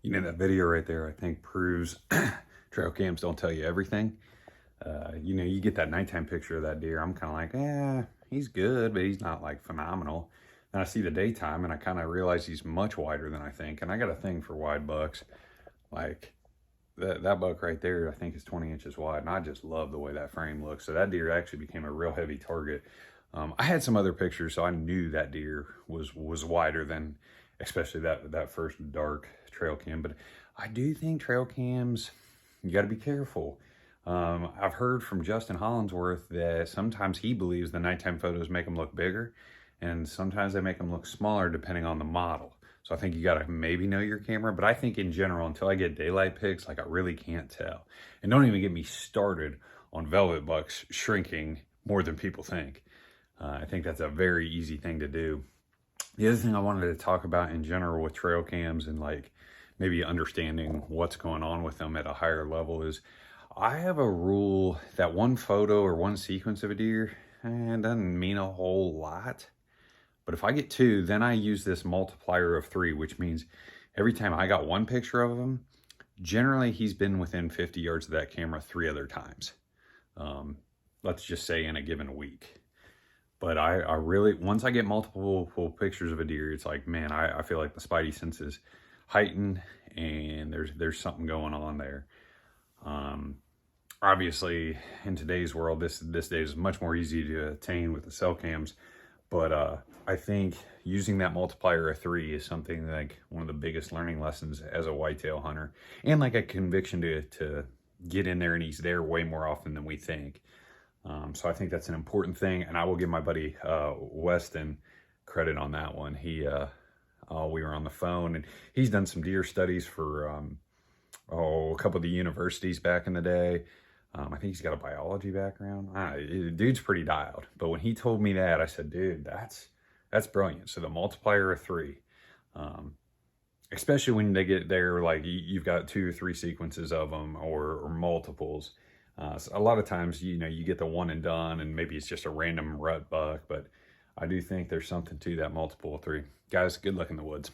You know, that video right there, I think proves trail cams don't tell you everything. You know, you get that nighttime picture of that deer. I'm kind of like, he's good, but he's not like phenomenal. And I see the daytime and I kind of realize he's much wider than I think. And I got a thing for wide bucks. Like that buck right there, I think is 20 inches wide. And I just love the way that frame looks. So that deer actually became a real heavy target. I had some other pictures, so I knew that deer was wider than, especially that first dark trail cam. But I do think trail cams, you got to be careful. I've heard from Justin Hollinsworth that sometimes he believes the nighttime photos make them look bigger, and sometimes they make them look smaller depending on the model. So I think you got to maybe know your camera, but I think in general, until I get daylight pics, like I really can't tell. And don't even get me started on velvet bucks shrinking more than people think. I think that's a very easy thing to do. The other thing I wanted to talk about in general with trail cams and like maybe understanding what's going on with them at a higher level is I have a rule that one photo or one sequence of a deer doesn't mean a whole lot. But if I get two, then I use this multiplier of 3, which means every time I got one picture of him, generally he's been within 50 yards of that camera 3 other times. Let's just say in a given week. But I really, once I get multiple pictures of a deer, it's like, man, I feel like the spidey senses heighten and there's something going on there. Obviously, in today's world, this day is much more easy to attain with the cell cams. But I think using that multiplier of 3 is something like one of the biggest learning lessons as a whitetail hunter, and like a conviction to get in there, and he's there way more often than we think. So I think that's an important thing, and I will give my buddy Weston credit on that one. We were on the phone, and he's done some deer studies for a couple of the universities back in the day. I think he's got a biology background. Dude's pretty dialed. But when he told me that, I said, dude, that's brilliant. So the multiplier of 3, especially when they get there, like you've got 2 or 3 sequences of them or multiples. So a lot of times, you know, you get the one and done, and maybe it's just a random rut buck, but I do think there's something to that multiple of 3. Guys, good luck in the woods.